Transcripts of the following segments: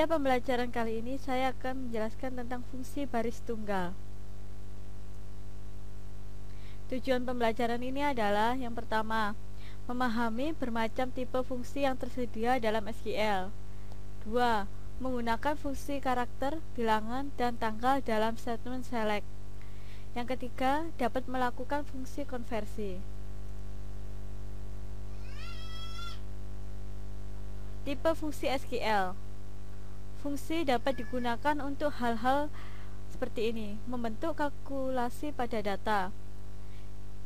Pada pembelajaran kali ini saya akan menjelaskan tentang fungsi baris tunggal. Tujuan pembelajaran ini adalah yang pertama, memahami bermacam tipe fungsi yang tersedia dalam SQL. 2. Menggunakan fungsi karakter, bilangan, dan tanggal dalam statement select. Yang ketiga, dapat melakukan fungsi konversi. Tipe fungsi SQL. Fungsi dapat digunakan untuk hal-hal seperti ini: membentuk kalkulasi pada data.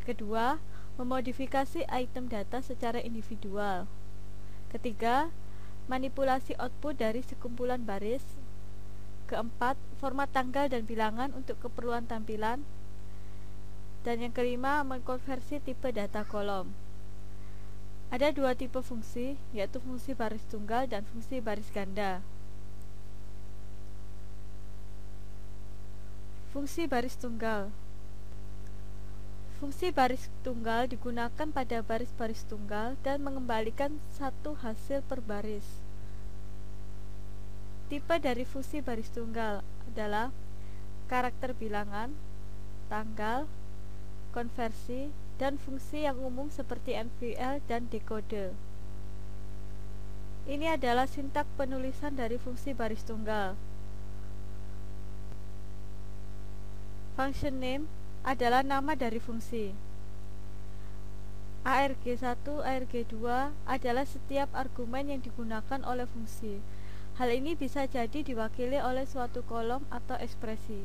Kedua, memodifikasi item data secara individual. Ketiga, manipulasi output dari sekumpulan baris. Keempat, format tanggal dan bilangan untuk keperluan tampilan. Dan yang kelima, mengkonversi tipe data kolom. Ada dua tipe fungsi, yaitu fungsi baris tunggal dan fungsi baris ganda. Fungsi baris tunggal. Fungsi baris tunggal digunakan pada baris-baris tunggal dan mengembalikan satu hasil per baris. Tipe dari fungsi baris tunggal adalah karakter bilangan, tanggal, konversi, dan fungsi yang umum seperti NVL dan dekode. Ini adalah sintak penulisan dari fungsi baris tunggal. Function name adalah nama dari fungsi. ARG1, ARG2 adalah setiap argumen yang digunakan oleh fungsi. Hal ini bisa jadi diwakili oleh suatu kolom atau ekspresi.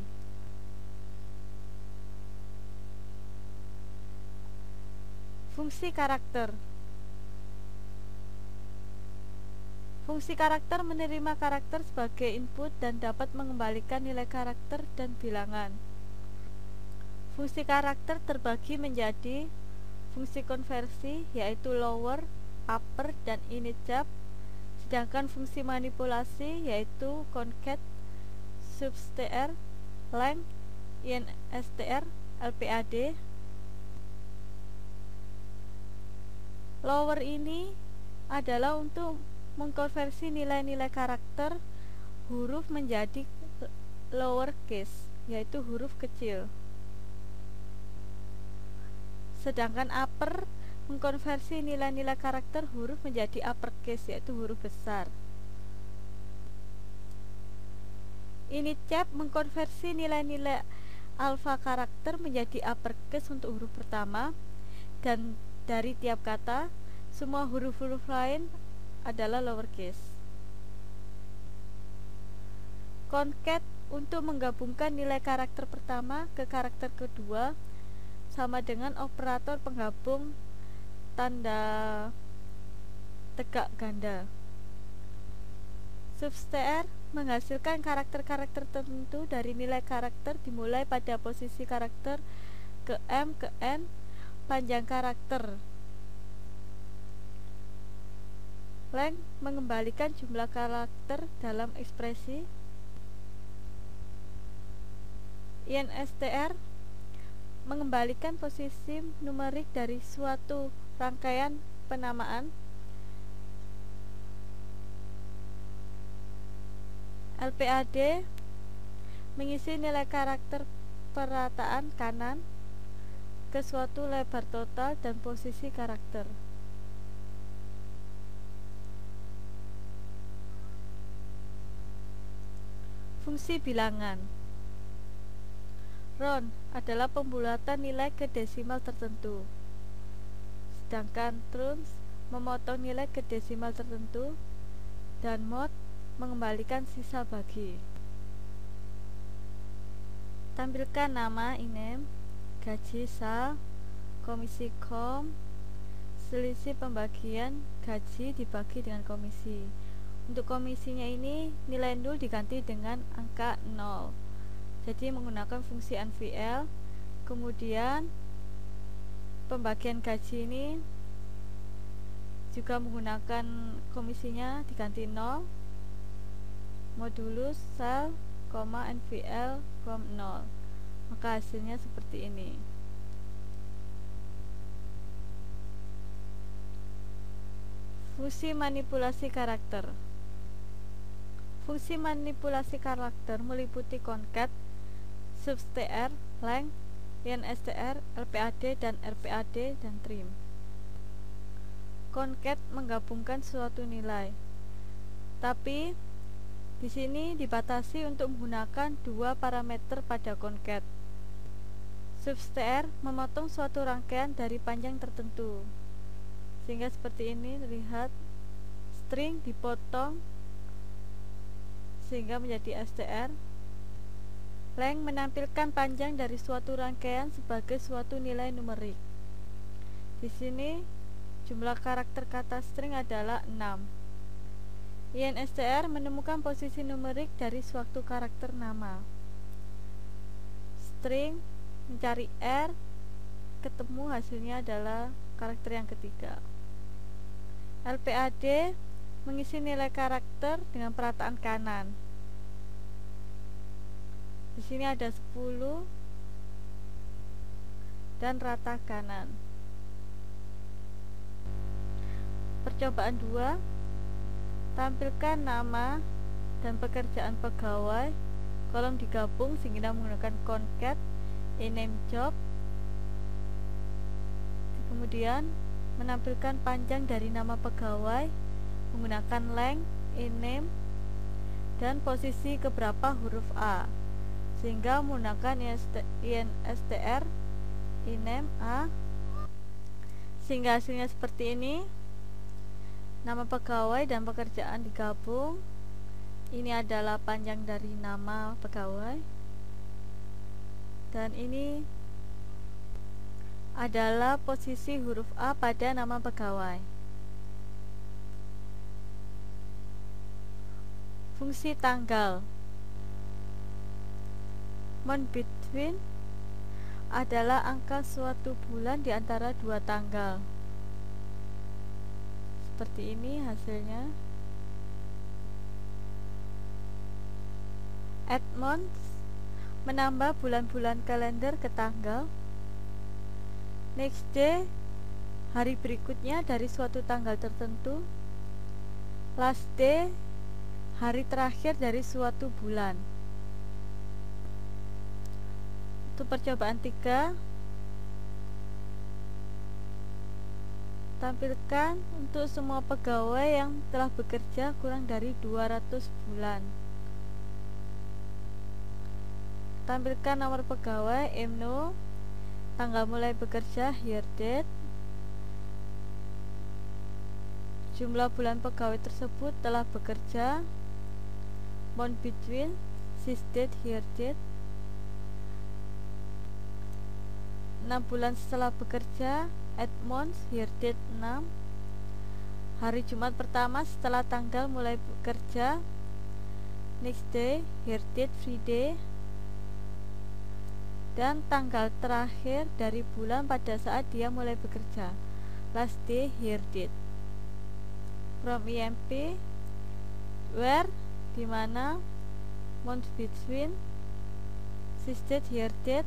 Fungsi karakter. Fungsi karakter menerima karakter sebagai input dan dapat mengembalikan nilai karakter dan bilangan. Fungsi karakter terbagi menjadi fungsi konversi, yaitu lower, upper, dan initjab. Sedangkan fungsi manipulasi yaitu concat, substr, length, instr, lpad. Lower ini adalah untuk mengkonversi nilai-nilai karakter huruf menjadi lowercase, yaitu huruf kecil. Sedangkan upper mengkonversi nilai-nilai karakter huruf menjadi uppercase, yaitu huruf besar. Initjab mengkonversi nilai-nilai alfa karakter menjadi uppercase untuk huruf pertama, dan dari tiap kata semua huruf-huruf lain adalah lowercase. Concat untuk menggabungkan nilai karakter pertama ke karakter kedua sama dengan operator penggabung tanda tegak ganda. Substr menghasilkan karakter-karakter tertentu dari nilai karakter dimulai pada posisi karakter ke M ke N panjang karakter. Length mengembalikan jumlah karakter dalam ekspresi. Instr mengembalikan posisi numerik dari suatu rangkaian penamaan. LPAD mengisi nilai karakter perataan kanan ke suatu lebar total dan posisi karakter. Fungsi bilangan. Round adalah pembulatan nilai ke desimal tertentu, sedangkan trunc memotong nilai ke desimal tertentu, dan mod mengembalikan sisa bagi. Tampilkan nama INEM, gaji sal, komisi kom, selisih pembagian gaji dibagi dengan komisi. Untuk komisinya ini nilai 0 diganti dengan angka 0. Jadi menggunakan fungsi NVL. Kemudian pembagian gaji ini juga menggunakan komisinya diganti 0, modulus sal, NVL, 0. Maka hasilnya seperti ini. Fungsi manipulasi karakter. Fungsi manipulasi karakter meliputi concat, substr, length, instr, lpad, dan rpad, dan trim. Concat menggabungkan suatu nilai, tapi di sini dibatasi untuk menggunakan dua parameter pada concat. Substr memotong suatu rangkaian dari panjang tertentu, sehingga seperti ini, lihat string dipotong sehingga menjadi str. Length menampilkan panjang dari suatu rangkaian sebagai suatu nilai numerik. Di sini jumlah karakter kata string adalah 6. instr menemukan posisi numerik dari suatu karakter nama. String mencari R, ketemu hasilnya adalah karakter yang ketiga. LPAD mengisi nilai karakter dengan perataan kanan. Di sini ada 10 dan rata kanan. Percobaan 2, tampilkan nama dan pekerjaan pegawai, kolom digabung sehingga menggunakan concat ename job. Kemudian menampilkan panjang dari nama pegawai menggunakan length ename dan posisi keberapa huruf A, sehingga menggunakan instr ename A, sehingga hasilnya seperti ini. Nama pegawai dan pekerjaan digabung. Ini adalah panjang dari nama pegawai, dan ini adalah posisi huruf A pada nama pegawai. Fungsi tanggal. Month between adalah angka suatu bulan di antara dua tanggal. Seperti ini hasilnya. Add months menambah bulan-bulan kalender ke tanggal. Next day hari berikutnya dari suatu tanggal tertentu. Last day hari terakhir dari suatu bulan. Untuk percobaan 3, tampilkan untuk semua pegawai yang telah bekerja kurang dari 200 bulan. Tampilkan nomor pegawai MNO, tanggal mulai bekerja here date, jumlah bulan pegawai tersebut telah bekerja, month between, sys date here date, 6 bulan setelah bekerja, add months here date 6, hari Jumat pertama setelah tanggal mulai bekerja, next day here date free day, dan tanggal terakhir dari bulan pada saat dia mulai bekerja, last day here date. From EMP where, dimana, month between, sys date here date,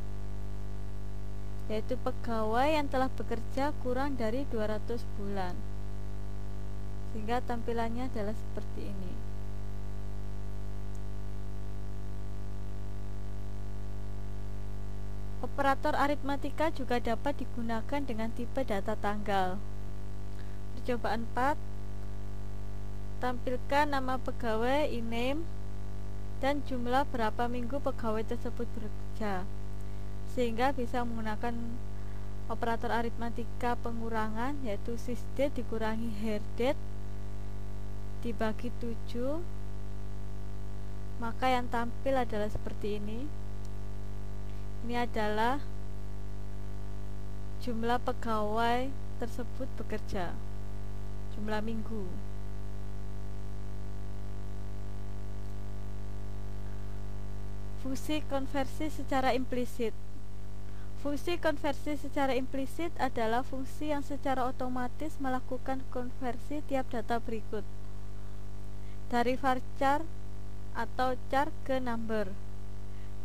yaitu pegawai yang telah bekerja kurang dari 200 bulan, sehingga tampilannya adalah seperti ini. Operator aritmatika juga dapat digunakan dengan tipe data tanggal. Percobaan 4, tampilkan nama pegawai ename dan jumlah berapa minggu pegawai tersebut bekerja, sehingga bisa menggunakan operator aritmatika pengurangan, yaitu sys date dikurangi here date dibagi 7, maka yang tampil adalah seperti ini. Ini adalah jumlah pegawai tersebut bekerja, jumlah minggu. Fungsi konversi secara implisit. Fungsi konversi secara implisit adalah fungsi yang secara otomatis melakukan konversi tiap data berikut dari varchar atau char ke number,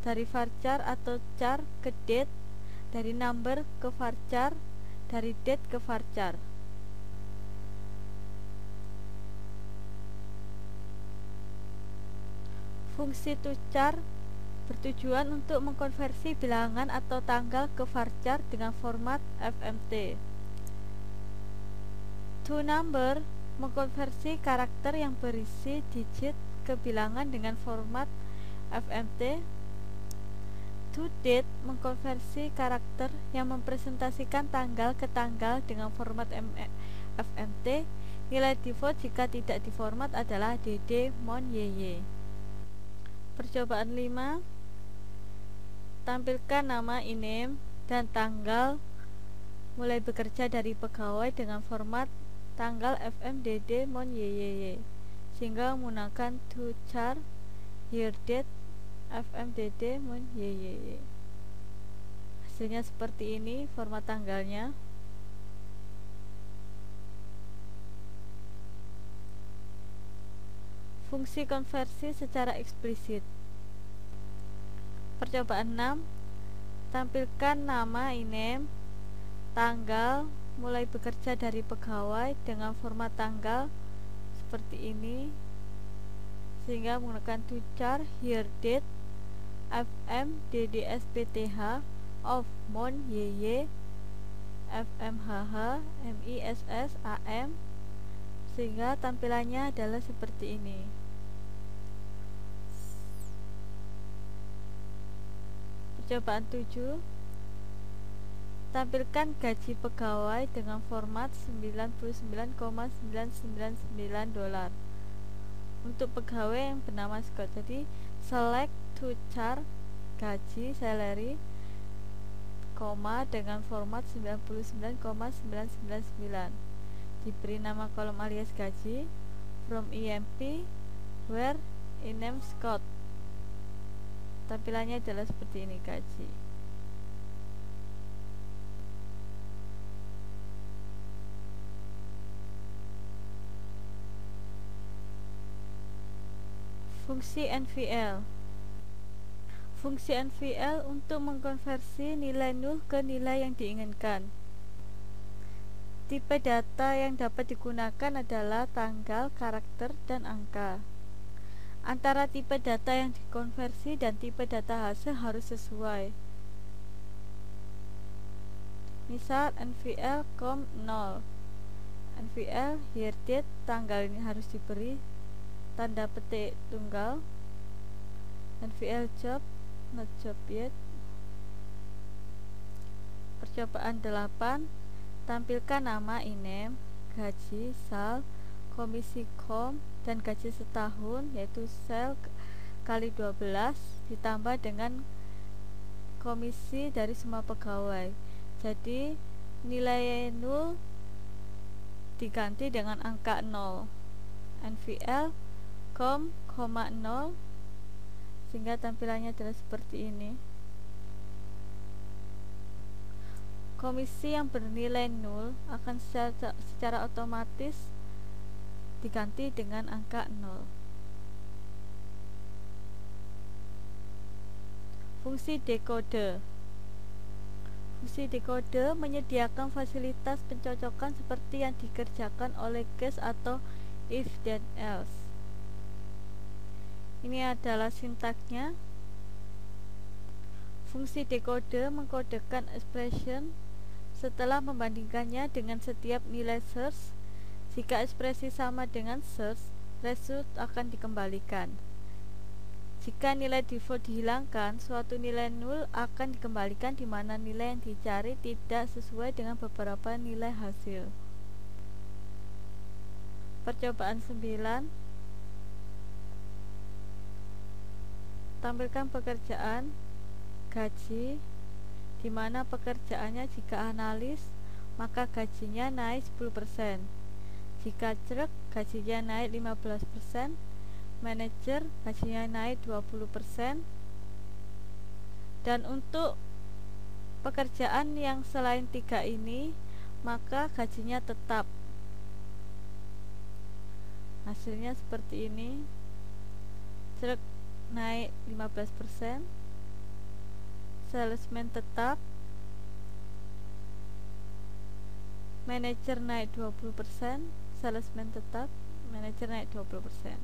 dari varchar atau char ke date, dari number ke varchar, dari date ke varchar. Fungsi toChar bertujuan untuk mengkonversi bilangan atau tanggal ke varchar dengan format FMT. ToNumber mengkonversi karakter yang berisi digit ke bilangan dengan format FMT. ToDate mengkonversi karakter yang mempresentasikan tanggal ke tanggal dengan format FMT. Nilai default jika tidak diformat adalah DD Mon YY. Percobaan 5. Tampilkan nama INAME dan tanggal mulai bekerja dari pegawai dengan format tanggal FMDD Mon YY, sehingga menggunakan toChar HereDate FMDD Mon YY. Hasilnya seperti ini format tanggalnya. Fungsi konversi secara eksplisit. Percobaan 6. Tampilkan nama INAME, tanggal mulai bekerja dari pegawai dengan format tanggal seperti ini, sehingga menggunakan toChar HereDate FMDDSPTH of Mon YY FMHH MISS AM, sehingga tampilannya adalah seperti ini. Percobaan 7. Tampilkan gaji pegawai dengan format $99,999 untuk pegawai yang bernama Scott. Jadi select toChar gaji salary, dengan format 99,999. Diberi nama kolom alias gaji from EMP where INAME Scott. Tampilannya adalah seperti ini gaji. Fungsi NVL. Fungsi NVL untuk mengkonversi nilai nul ke nilai yang diinginkan. Tipe data yang dapat digunakan adalah tanggal, karakter, dan angka. Antara tipe data yang dikonversi dan tipe data hasil harus sesuai. Misal NVL com 0, NVL HereDate tanggal ini harus diberi tanda petik tunggal. NVL job not job yet. Percobaan 8. Tampilkan nama INAME, gaji, sal, komisi kom, dan gaji setahun, yaitu sel kali 12 ditambah dengan komisi dari semua pegawai. Jadi nilai 0 diganti dengan angka 0. NVL com, 0, sehingga tampilannya adalah seperti ini. Komisi yang bernilai 0 akan secara otomatis diganti dengan angka 0. Fungsi dekode. Fungsi dekode menyediakan fasilitas pencocokan seperti yang dikerjakan oleh case atau if then else. Ini adalah sintaknya. Fungsi dekode mengkodekan expression setelah membandingkannya dengan setiap nilai search. Jika ekspresi sama dengan search, result akan dikembalikan. Jika nilai default dihilangkan, suatu nilai 0 akan dikembalikan di mana nilai yang dicari tidak sesuai dengan beberapa nilai hasil. Percobaan 9. Tampilkan pekerjaan gaji, di mana pekerjaannya jika analis maka gajinya naik 10%, jika clerk gajinya naik 15%, manajer gajinya naik 20%, dan untuk pekerjaan yang selain 3 ini maka gajinya tetap. Hasilnya seperti ini. Clerk naik 15%, salesman tetap, manajer naik 20%, salesman tetap, manajer naik 20%.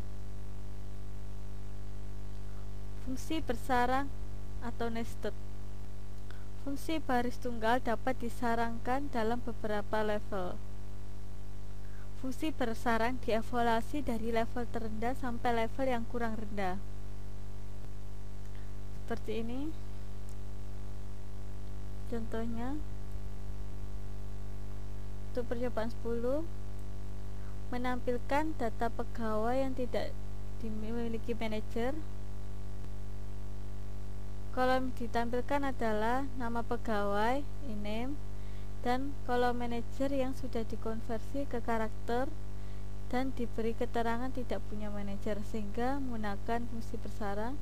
Fungsi bersarang atau nested. Fungsi baris tunggal dapat disarangkan dalam beberapa level. Fungsi bersarang dievaluasi dari level terendah sampai level yang kurang rendah. Seperti ini. Contohnya, untuk percobaan 10, menampilkan data pegawai yang tidak dimiliki manajer. Kolom ditampilkan adalah nama pegawai, name, dan kolom manajer yang sudah dikonversi ke karakter dan diberi keterangan tidak punya manajer, sehingga menggunakan fungsi bersarang,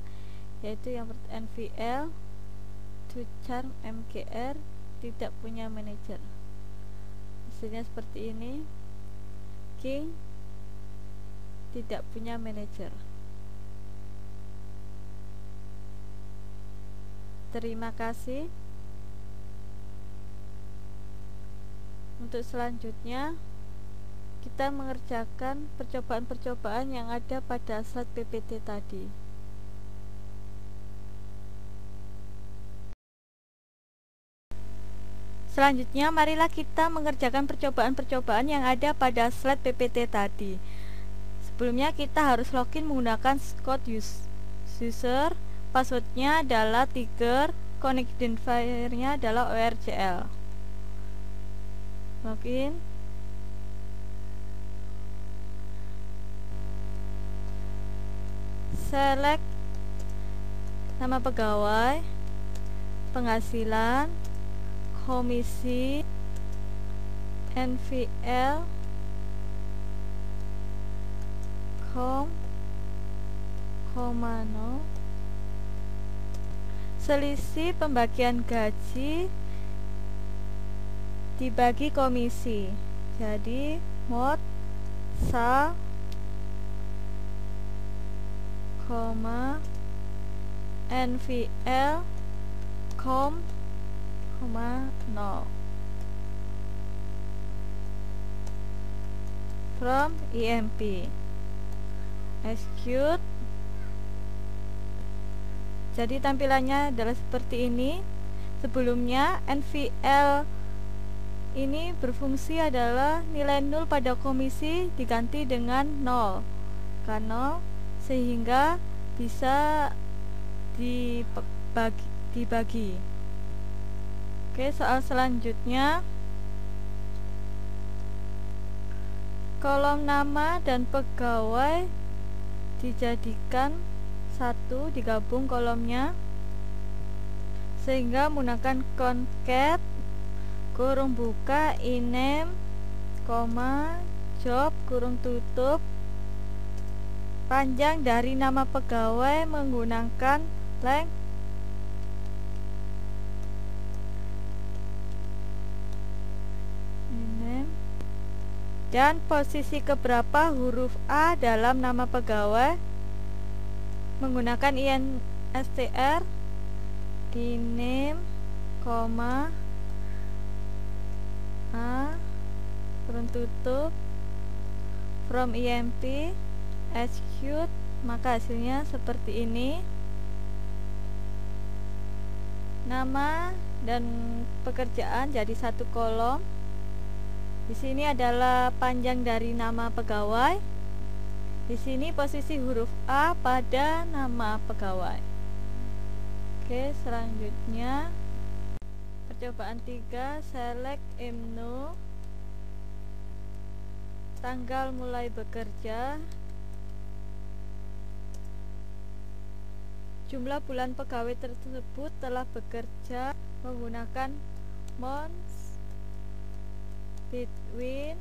yaitu yang NVL to charm mgr tidak punya manajer. Hasilnya seperti ini. King tidak punya manajer. Terima kasih. Untuk selanjutnya, kita mengerjakan percobaan-percobaan yang ada pada slide PPT tadi. Selanjutnya, marilah kita mengerjakan percobaan-percobaan yang ada pada slide PPT tadi. Sebelumnya, kita harus login menggunakan code user. Passwordnya adalah Tiger, connect identifier-nya adalah ORCL. Login. Select nama pegawai, penghasilan, komisi, NVL, komano, selisih pembagian gaji dibagi komisi. Jadi mod sal, NVL, 0 from EMP. Execute. Jadi tampilannya adalah seperti ini. Sebelumnya NVL ini berfungsi adalah nilai 0 pada komisi diganti dengan 0 karena sehingga bisa dibagi. Oke, soal selanjutnya, kolom nama dan pegawai dijadikan satu, digabung kolomnya, sehingga menggunakan concat kurung buka iname, job kurung tutup, panjang dari nama pegawai menggunakan length dan posisi keberapa huruf A dalam nama pegawai menggunakan INSTR di name, A kurung tutup from EMP. Execute, maka hasilnya seperti ini. Nama dan pekerjaan jadi satu kolom. Di sini adalah panjang dari nama pegawai. Di sini posisi huruf A pada nama pegawai. Oke, selanjutnya percobaan 3, select IMNO, tanggal mulai bekerja, jumlah bulan pegawai tersebut telah bekerja menggunakan months between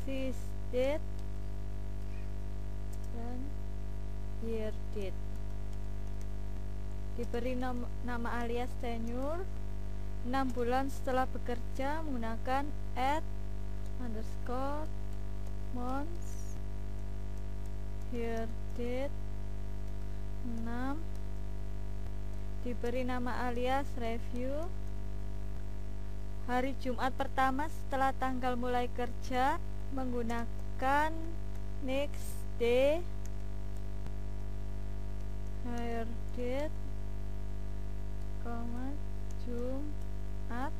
sys date dan year date. Diberi nama alias tenure, 6 bulan setelah bekerja menggunakan @_months year date 6. Diberi nama alias review, hari Jumat pertama setelah tanggal mulai kerja menggunakan next day, hire date, Jumat,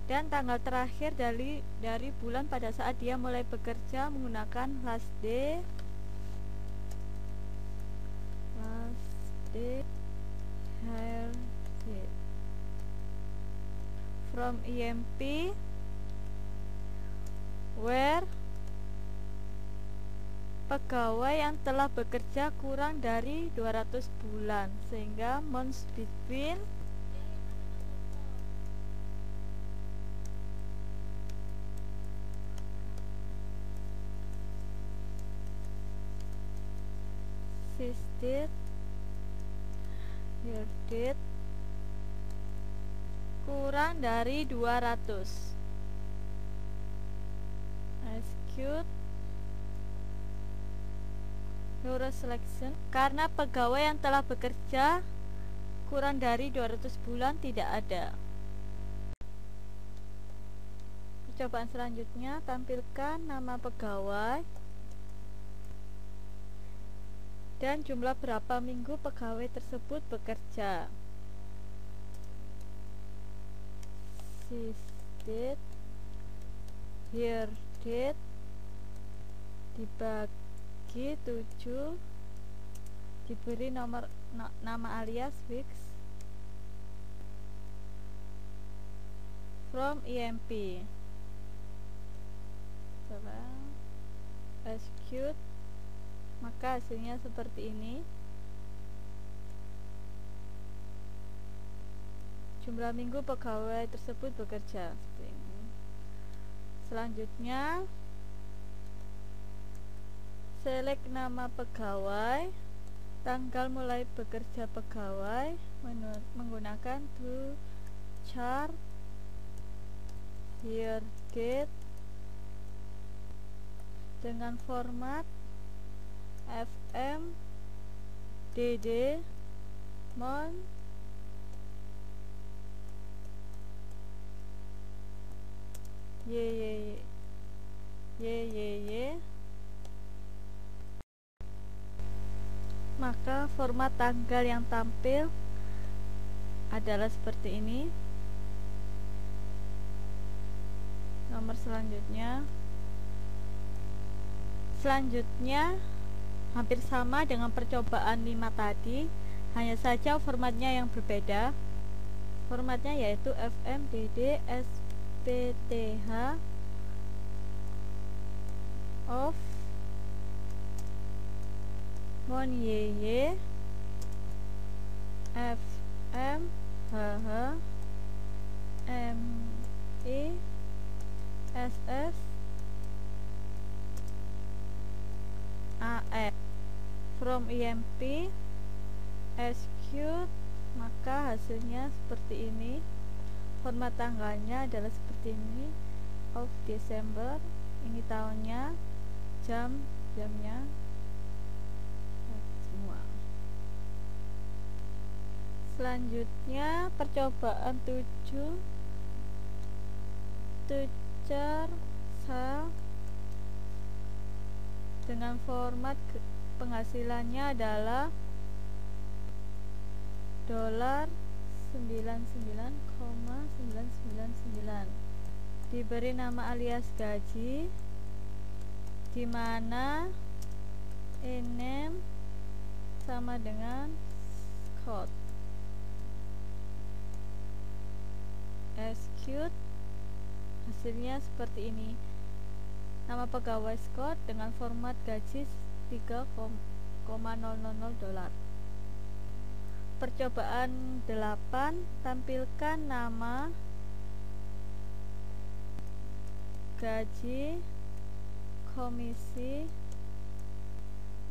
dan tanggal terakhir dari bulan pada saat dia mulai bekerja menggunakan last day, hire date. From EMP where pegawai yang telah bekerja kurang dari 200 bulan, sehingga months between this date, your date kurang dari 200. Execute Euro selection. Karena pegawai yang telah bekerja kurang dari 200 bulan tidak ada. Percobaan selanjutnya, tampilkan nama pegawai dan jumlah berapa minggu pegawai tersebut bekerja. This date, here date dibagi 7, diberi nama alias weeks. From EMP, execute, maka hasilnya seperti ini. Jumlah minggu pegawai tersebut bekerja. Selanjutnya, select nama pegawai, tanggal mulai bekerja pegawai menggunakan to chart, year date dengan format FM DD month YYY. Maka format tanggal yang tampil adalah seperti ini. Nomor selanjutnya hampir sama dengan percobaan 5 tadi, hanya saja formatnya yang berbeda. Formatnya yaitu FMDD SPTH of Mon YY FM HH ME SS AF. From EMP execute, maka hasilnya seperti ini. Format tanggalnya adalah seperti ini, of December, ini tahunnya, jamnya semua. Selanjutnya percobaan 7, teacher sa dengan format penghasilannya adalah $99,999, diberi nama alias gaji, di mana name sama dengan Scott. Execute, hasilnya seperti ini. Nama pegawai Scott dengan format gaji $3,000. Percobaan 8, tampilkan nama, gaji, komisi,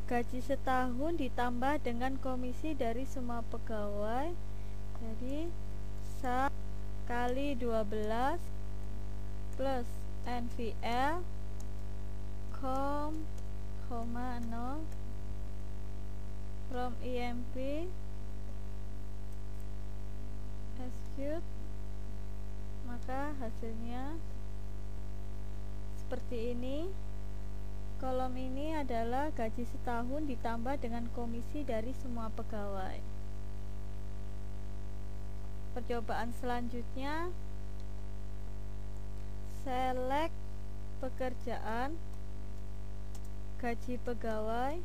gaji setahun ditambah dengan komisi dari semua pegawai. Jadi kali 12 plus NVL, 0, from EMP execute, maka hasilnya seperti ini. Kolom ini adalah gaji setahun ditambah dengan komisi dari semua pegawai. Percobaan selanjutnya, select pekerjaan, gaji pegawai.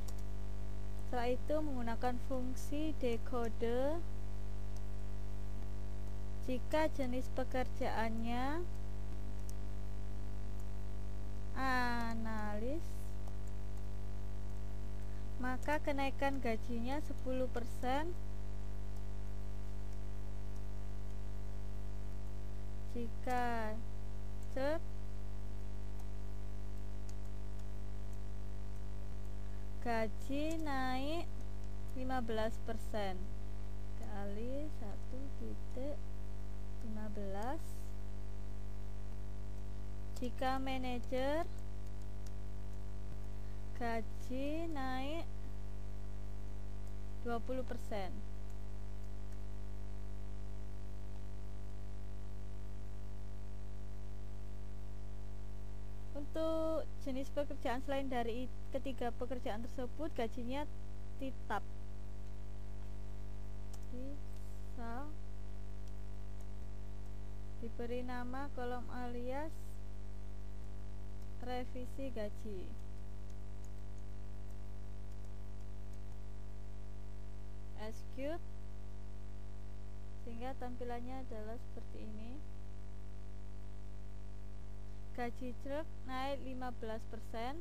Setelah itu menggunakan fungsi dekode. Jika jenis pekerjaannya analis, maka kenaikan gajinya 10%. Jika cek, gaji naik 15% kali 1,15. Jika manajer, gaji naik 20%. Untuk jenis pekerjaan selain dari ketiga pekerjaan tersebut, gajinya tetap. Bisa diberi nama kolom alias revisi gaji. Execute, sehingga tampilannya adalah seperti ini. Gaji truk naik 15%,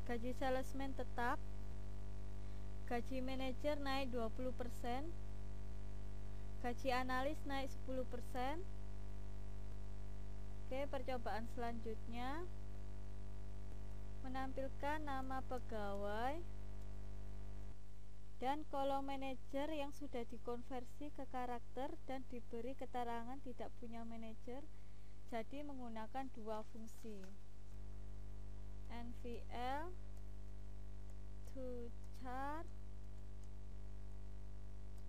gaji salesman tetap, gaji manajer naik 20%, gaji analis naik 10%. Oke, percobaan selanjutnya, menampilkan nama pegawai dan kolom manajer yang sudah dikonversi ke karakter dan diberi keterangan tidak punya manajer. Jadi menggunakan dua fungsi, nvl to chart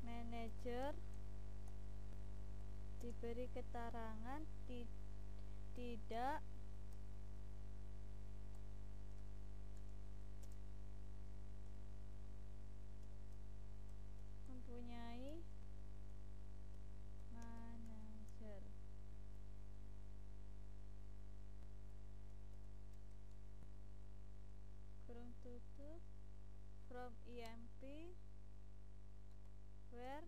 manager, diberi keterangan tidak mempunyai manajer. Kurung tutup, from emp where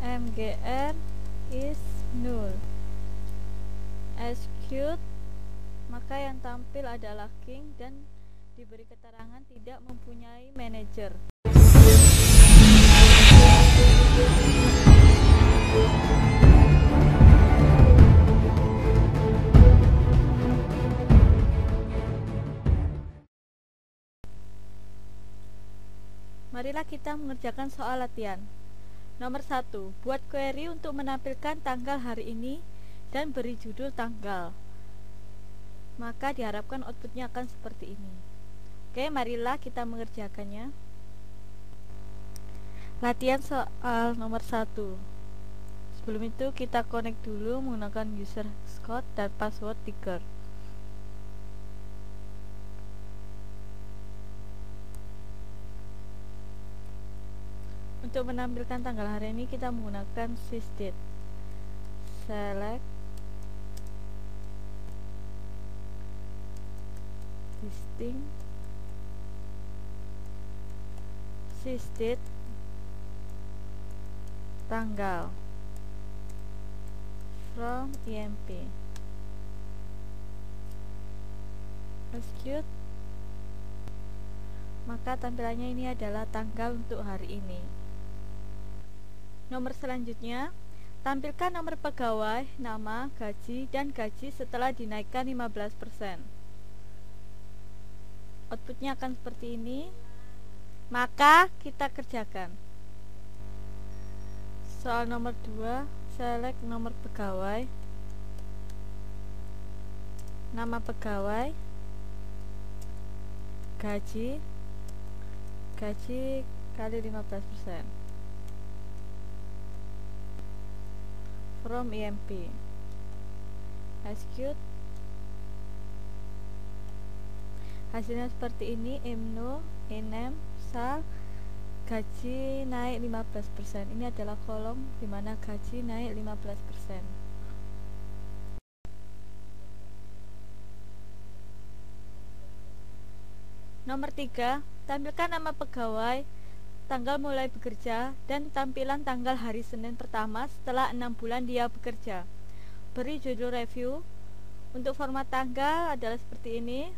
mgr is null. Execute, maka yang tampil adalah king dan diberi keterangan tidak mempunyai manajer. Marilah kita mengerjakan soal latihan. Nomor 1, buat query untuk menampilkan tanggal hari ini dan beri judul tanggal. Maka diharapkan outputnya akan seperti ini. Oke, marilah kita mengerjakannya. Latihan soal nomor 1. Sebelum itu kita connect dulu menggunakan user code dan password ticker. Untuk menampilkan tanggal hari ini kita menggunakan sysdate. Select listing sysdate tanggal from emp. Execute, maka tampilannya ini adalah tanggal untuk hari ini. Nomor selanjutnya, tampilkan nomor pegawai, nama, gaji, dan gaji setelah dinaikkan 15%. Outputnya akan seperti ini. Maka kita kerjakan. Soal nomor 2, select nomor pegawai, nama pegawai, gaji kali 15%. from IMP. Execute. Hasilnya seperti ini. IMNO, INEM, SAL, gaji naik 15%. Ini adalah kolom dimana gaji naik 15%. Nomor 3, tampilkan nama pegawai, tanggal mulai bekerja, dan tampilan tanggal hari Senin pertama setelah 6 bulan dia bekerja. Beri judul review. Untuk format tanggal adalah seperti ini.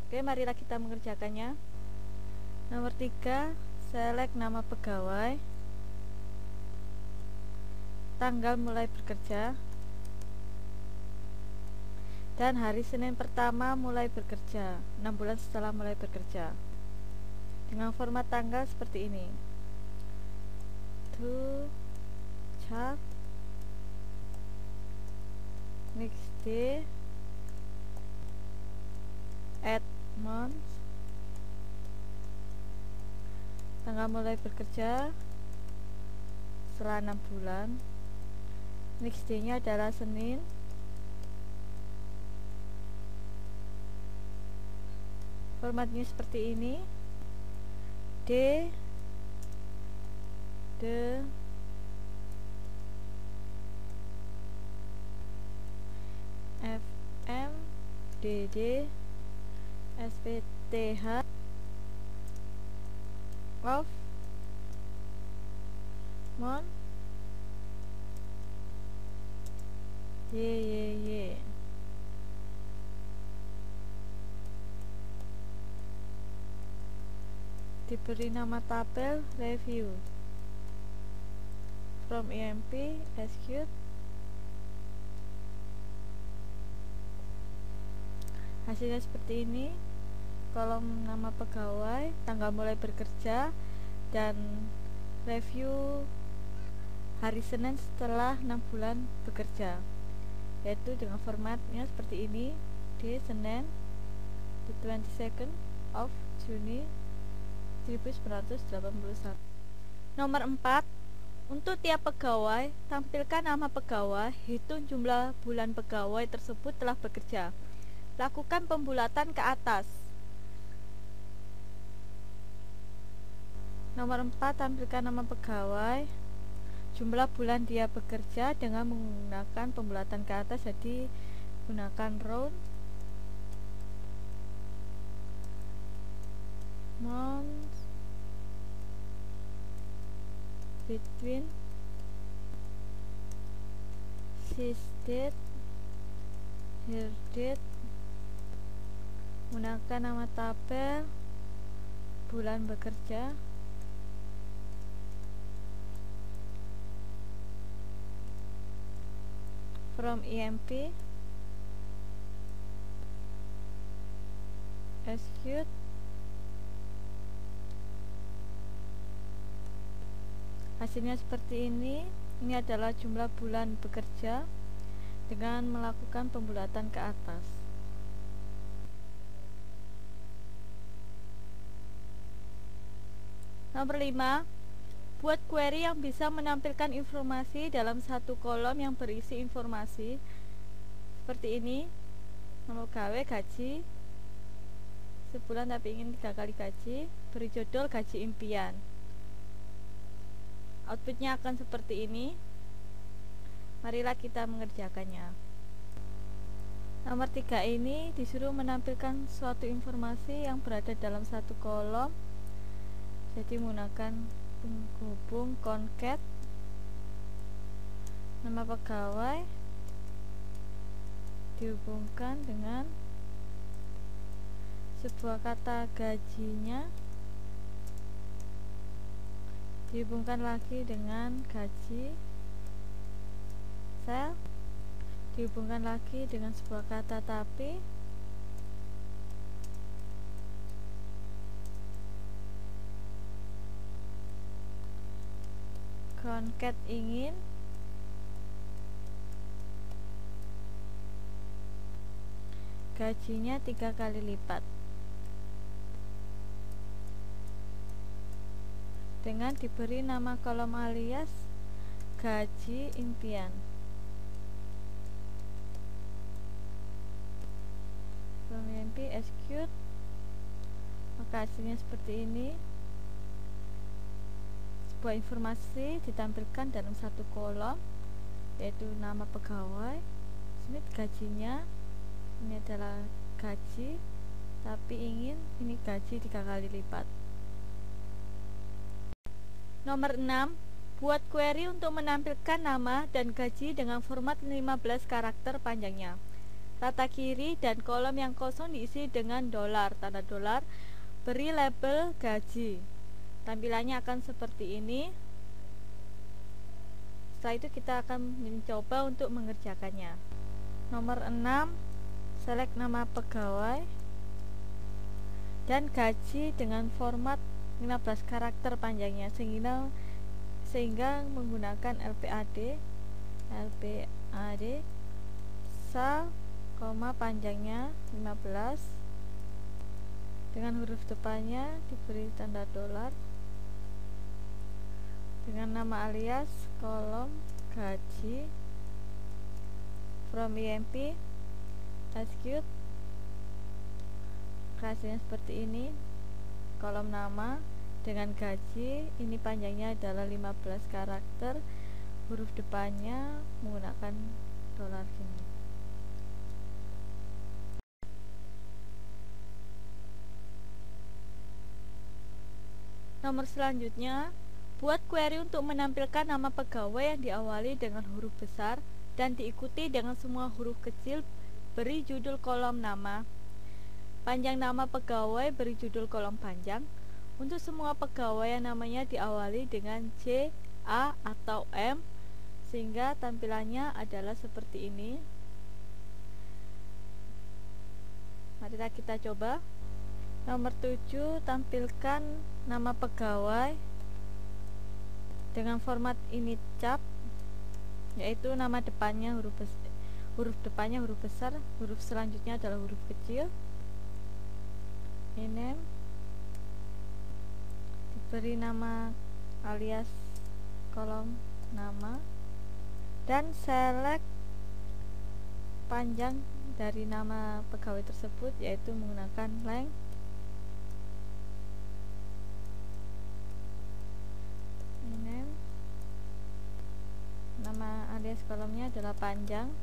Oke, marilah kita mengerjakannya. Nomor 3, select nama pegawai, tanggal mulai bekerja, dan hari Senin pertama mulai bekerja, 6 bulan setelah mulai bekerja. Dengan format tanggal seperti ini. To chart, next day, add month, tanggal mulai bekerja setelah 6 bulan. Next day nya adalah Senin. Formatnya seperti ini. D, FM, DD, SPTH, of, month, YYY. Diberi nama tabel review from IMP. Execute. Hasilnya seperti ini. Kolom nama pegawai, tanggal mulai bekerja, dan review hari Senin setelah 6 bulan bekerja, yaitu dengan formatnya seperti ini. Di Senin, the 22nd of Juni 1981. Nomor 4, untuk tiap pegawai, tampilkan nama pegawai, hitung jumlah bulan pegawai tersebut telah bekerja. Lakukan pembulatan ke atas. Nomor 4, tampilkan nama pegawai, jumlah bulan dia bekerja dengan menggunakan pembulatan ke atas, jadi gunakan round, month, between, sys date, here date, gunakan nama tabel, bulan bekerja, from IMP. Execute. Hasilnya seperti ini. Ini adalah jumlah bulan bekerja dengan melakukan pembulatan ke atas. Nomor 5, buat query yang bisa menampilkan informasi dalam satu kolom yang berisi informasi seperti ini. Nama pegawai, gaji sebulan tapi ingin 3 kali gaji, beri judul gaji impian. Outputnya akan seperti ini. Marilah kita mengerjakannya. Nomor 3 ini disuruh menampilkan suatu informasi yang berada dalam satu kolom, jadi menggunakan penghubung concat, nama pegawai dihubungkan dengan sebuah kata gajinya, dihubungkan lagi dengan gaji, sel, dihubungkan lagi dengan sebuah kata tapi, concat ingin, gajinya 3 kali lipat. dengan diberi nama kolom alias gaji impian. From EMP execute, maka hasilnya seperti ini. Sebuah informasi ditampilkan dalam satu kolom, yaitu nama pegawai, ini gajinya, ini adalah gaji, tapi ingin ini gaji 3 kali lipat. Nomor 6, buat query untuk menampilkan nama dan gaji dengan format 15 karakter panjangnya. Rata kiri dan kolom yang kosong diisi dengan dolar, tanda dolar, beri label gaji. Tampilannya akan seperti ini. Setelah itu kita akan mencoba untuk mengerjakannya. Nomor 6, select nama pegawai dan gaji dengan format 15 karakter panjangnya, sehingga menggunakan LPAD sal, panjangnya 15 dengan huruf depannya diberi tanda dolar dengan nama alias kolom gaji from EMP execute. Hasilnya seperti ini, kolom nama dengan gaji, ini panjangnya adalah 15 karakter, huruf depannya menggunakan dolar ini. Nomor selanjutnya, buat query untuk menampilkan nama pegawai yang diawali dengan huruf besar dan diikuti dengan semua huruf kecil. Beri judul kolom nama. Panjang nama pegawai beri judul kolom panjang. Untuk semua pegawai yang namanya diawali dengan C, A, atau M, sehingga tampilannya adalah seperti ini. Mari kita coba. Nomor 7, tampilkan nama pegawai dengan format ini cap, yaitu nama depannya huruf depannya huruf besar, huruf selanjutnya adalah huruf kecil. Name, diberi nama alias kolom nama, dan select panjang dari nama pegawai tersebut, yaitu menggunakan length. Nama alias kolomnya adalah panjang.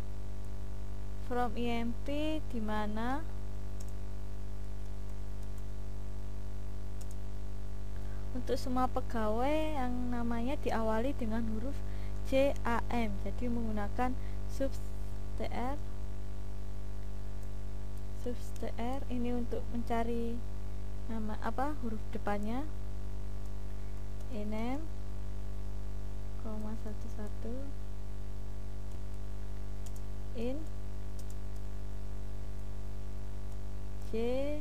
From EMP, di mana untuk semua pegawai yang namanya diawali dengan huruf CAM, jadi menggunakan substr ini untuk mencari nama huruf depannya. Name, 11 in J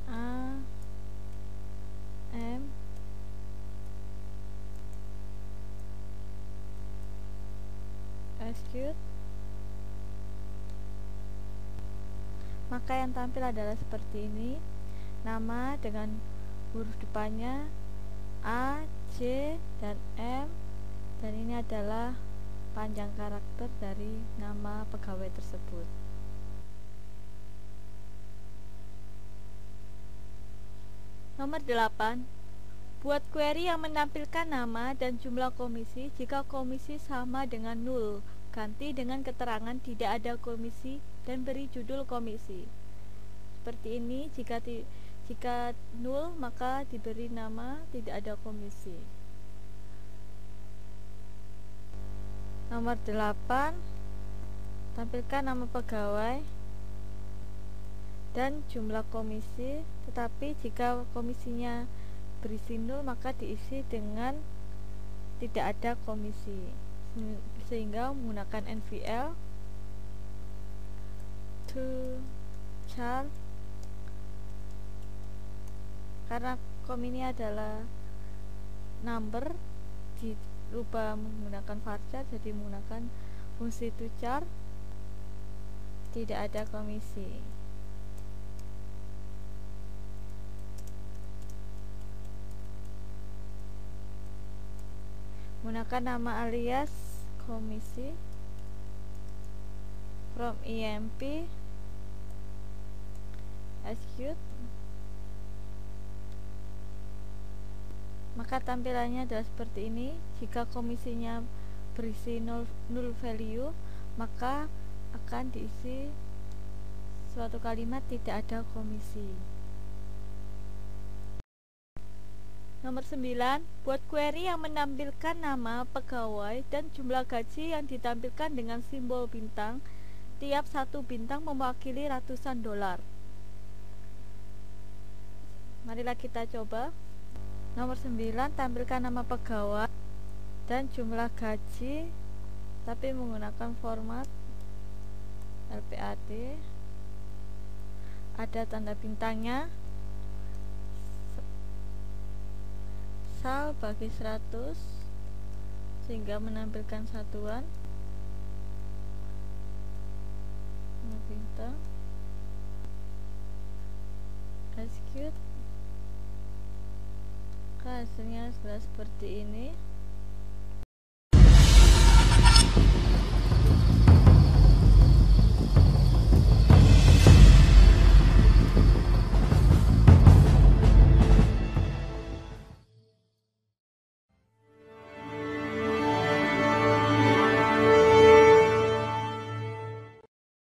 A M execute. Maka yang tampil adalah seperti ini, nama dengan huruf depannya A, C, dan M, dan ini adalah panjang karakter dari nama pegawai tersebut. Nomor 8, buat query yang menampilkan nama dan jumlah komisi. Jika komisi sama dengan 0, ganti dengan keterangan tidak ada komisi dan beri judul komisi. Seperti ini, jika 0 maka diberi nama tidak ada komisi. Nomor 8, tampilkan nama pegawai dan jumlah komisi, tetapi jika komisinya berisi 0 maka diisi dengan tidak ada komisi, sehingga menggunakan NVL to chart. Karena kom ini adalah number, dirubah menggunakan varchar, jadi menggunakan fungsi to char, tidak ada komisi. Gunakan nama alias komisi from IMP, execute. Maka tampilannya adalah seperti ini. Jika komisinya berisi null value, maka akan diisi suatu kalimat tidak ada komisi. Nomor 9, buat query yang menampilkan nama pegawai dan jumlah gaji yang ditampilkan dengan simbol bintang. Tiap satu bintang mewakili ratusan dolar. Marilah kita coba. Nomor 9, tampilkan nama pegawai dan jumlah gaji, tapi menggunakan format LPAD. Ada tanda bintangnya, sal bagi 100, sehingga menampilkan satuan. Bintang, execute. Hasilnya sudah seperti ini.